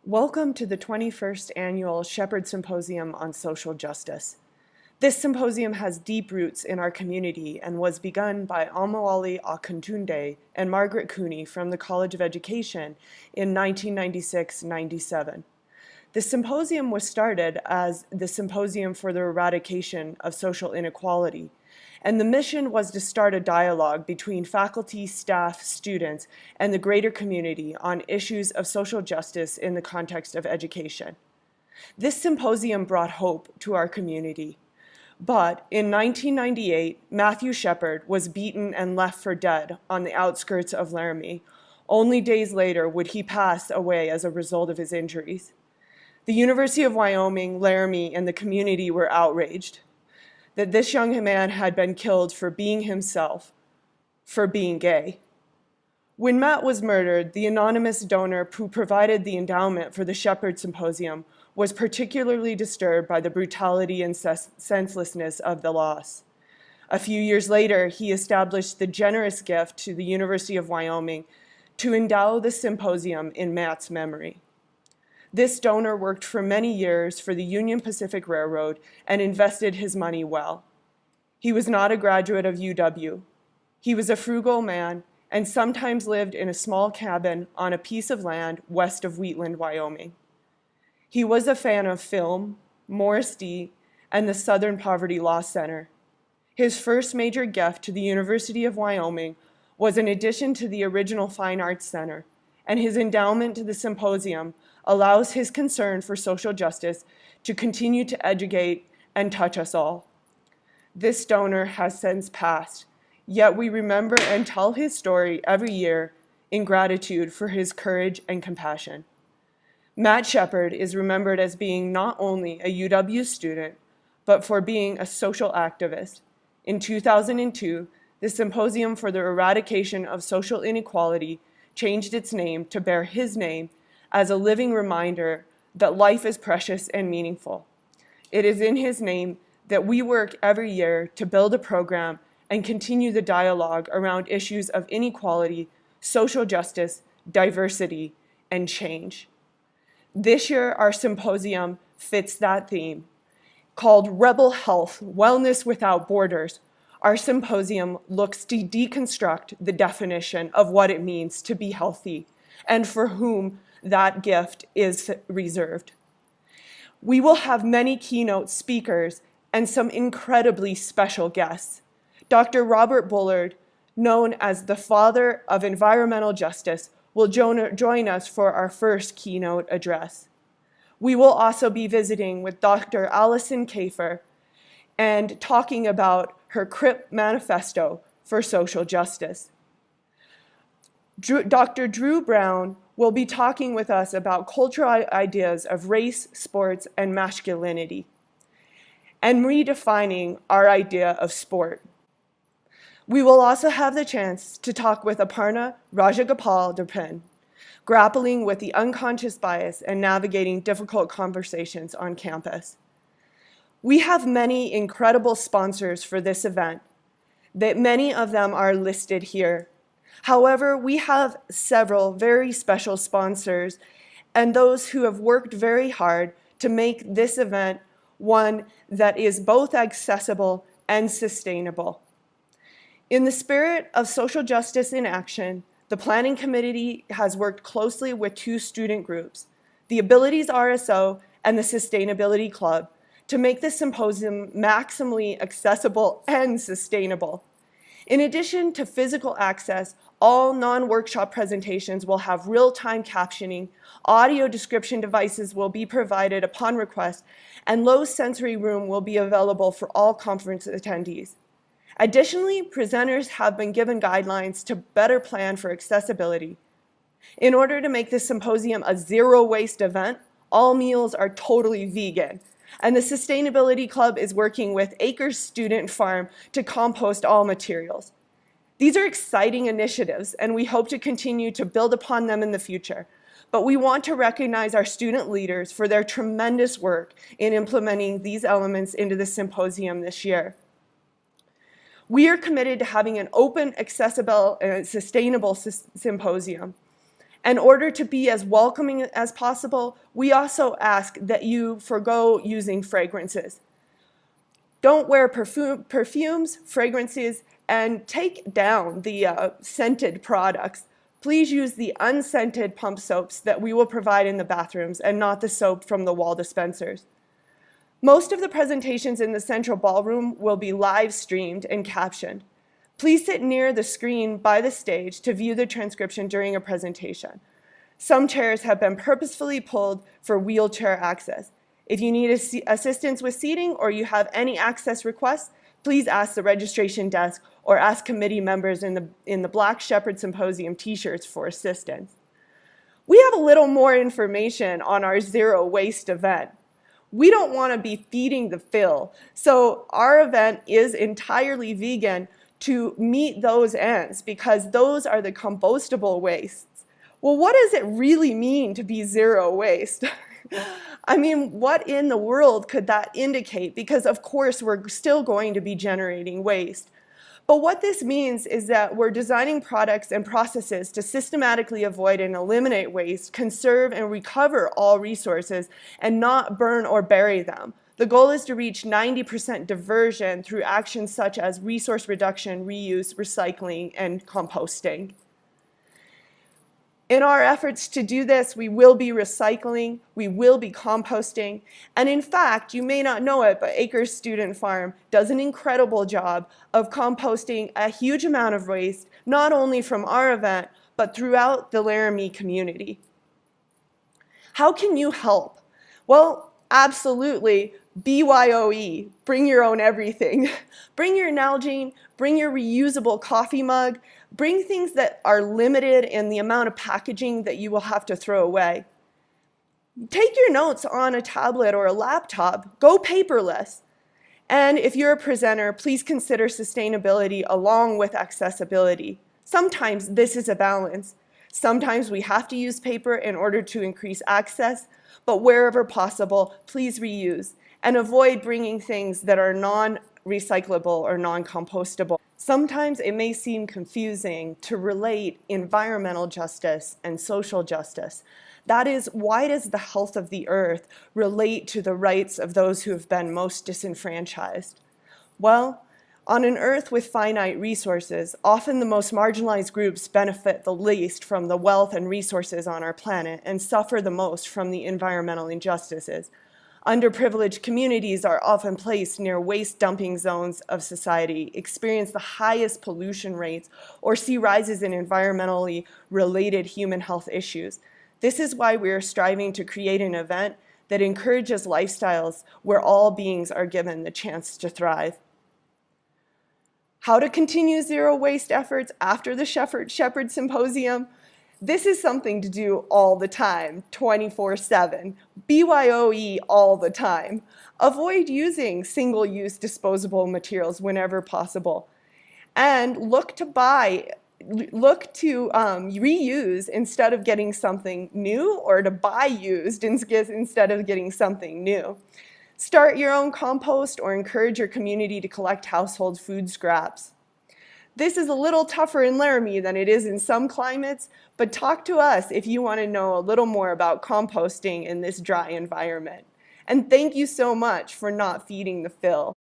Welcome to the 21st Annual Shepard Symposium on Social Justice. This symposium has deep roots in our community and was begun by Omowale Akintunde and Margaret Cooney from the College of Education in 1996-97. The symposium was started as the Symposium for the Eradication of Social Inequality, and the mission was to start a dialogue between faculty, staff, students, and the greater community on issues of social justice in the context of education. This symposium brought hope to our community. But in 1998, Matthew Shepard was beaten and left for dead on the outskirts of Laramie. Only days later would he pass away as a result of his injuries. The University of Wyoming, Laramie, and the community were outraged that this young man had been killed for being himself, for being gay. When Matt was murdered, the anonymous donor who provided the endowment for the Shepard Symposium was particularly disturbed by the brutality and senselessness of the loss. A few years later, he established the generous gift to the University of Wyoming to endow the symposium in Matt's memory. This donor worked for many years for the Union Pacific Railroad and invested his money well. He was not a graduate of UW. He was a frugal man and sometimes lived in a small cabin on a piece of land west of Wheatland, Wyoming. He was a fan of film, Morris D., and the Southern Poverty Law Center. His first major gift to the University of Wyoming was an addition to the original Fine Arts Center, and his endowment to the symposium allows his concern for social justice to continue to educate and touch us all. This donor has since passed, yet we remember and tell his story every year in gratitude for his courage and compassion. Matt Shepard is remembered as being not only a UW student, but for being a social activist. In 2002, the Symposium for the Eradication of Social Inequality changed its name to bear his name as a living reminder that life is precious and meaningful. It is in his name that we work every year to build a program and continue the dialogue around issues of inequality, social justice, diversity, and change. This year, our symposium fits that theme. Called Rebel Health, Wellness Without Borders, our symposium looks to deconstruct the definition of what it means to be healthy and for whom that gift is reserved. We will have many keynote speakers and some incredibly special guests. Dr. Robert Bullard, known as the father of environmental justice, will join us for our first keynote address. We will also be visiting with Dr. Allison Kafer and talking about her CRIP manifesto for social justice. Dr. Drew Brown will be talking with us about cultural ideas of race, sports, and masculinity, and redefining our idea of sport. We will also have the chance to talk with Aparna Rajagopal-Durpin, grappling with the unconscious bias and navigating difficult conversations on campus. We have many incredible sponsors for this event, that many of them are listed here. However, we have several very special sponsors and those who have worked very hard to make this event one that is both accessible and sustainable. In the spirit of social justice in action, the planning committee has worked closely with two student groups, the Abilities RSO and the Sustainability Club, to make this symposium maximally accessible and sustainable. In addition to physical access, all non-workshop presentations will have real-time captioning, audio description devices will be provided upon request, and low sensory room will be available for all conference attendees. Additionally, presenters have been given guidelines to better plan for accessibility. In order to make this symposium a zero-waste event, all meals are totally vegan, and the Sustainability Club is working with Acres Student Farm to compost all materials. These are exciting initiatives, and we hope to continue to build upon them in the future. But we want to recognize our student leaders for their tremendous work in implementing these elements into the symposium this year. We are committed to having an open, accessible, and sustainable symposium. In order to be as welcoming as possible, we also ask that you forgo using fragrances. Don't wear perfumes, fragrances, and take down the scented products. Please use the unscented pump soaps that we will provide in the bathrooms and not the soap from the wall dispensers. Most of the presentations in the central ballroom will be live streamed and captioned. Please sit near the screen by the stage to view the transcription during a presentation. Some chairs have been purposefully pulled for wheelchair access. If you need assistance with seating or you have any access requests, please ask the registration desk or ask committee members in the Black Shepard Symposium t-shirts for assistance. We have a little more information on our zero waste event. We don't want to be feeding the Phil, so our event is entirely vegan to meet those ends because those are the compostable wastes. Well, what does it really mean to be zero waste? I mean, what in the world could that indicate? Because of course we're still going to be generating waste. But what this means is that we're designing products and processes to systematically avoid and eliminate waste, conserve and recover all resources, and not burn or bury them. The goal is to reach 90% diversion through actions such as resource reduction, reuse, recycling, and composting. In our efforts to do this, we will be recycling, we will be composting, and in fact, you may not know it, but Acres Student Farm does an incredible job of composting a huge amount of waste, not only from our event, but throughout the Laramie community. How can you help? Well, absolutely, BYOE, bring your own everything. Bring your Nalgene, bring your reusable coffee mug, bring things that are limited in the amount of packaging that you will have to throw away. Take your notes on a tablet or a laptop, go paperless. And if you're a presenter, please consider sustainability along with accessibility. Sometimes this is a balance. Sometimes we have to use paper in order to increase access, but wherever possible, please reuse and avoid bringing things that are non-recyclable or non-compostable. Sometimes it may seem confusing to relate environmental justice and social justice. That is, why does the health of the earth relate to the rights of those who have been most disenfranchised? Well, on an earth with finite resources, often the most marginalized groups benefit the least from the wealth and resources on our planet and suffer the most from the environmental injustices. Underprivileged communities are often placed near waste dumping zones of society, experience the highest pollution rates, or see rises in environmentally related human health issues. This is why we are striving to create an event that encourages lifestyles where all beings are given the chance to thrive. How to continue zero waste efforts after the Shepard Symposium? This is something to do all the time, 24/7. BYOE all the time. Avoid using single-use disposable materials whenever possible. And look to reuse instead of getting something new, or to buy used instead of getting something new. Start your own compost or encourage your community to collect household food scraps. This is a little tougher in Laramie than it is in some climates, but talk to us if you want to know a little more about composting in this dry environment. And thank you so much for not feeding the Phil.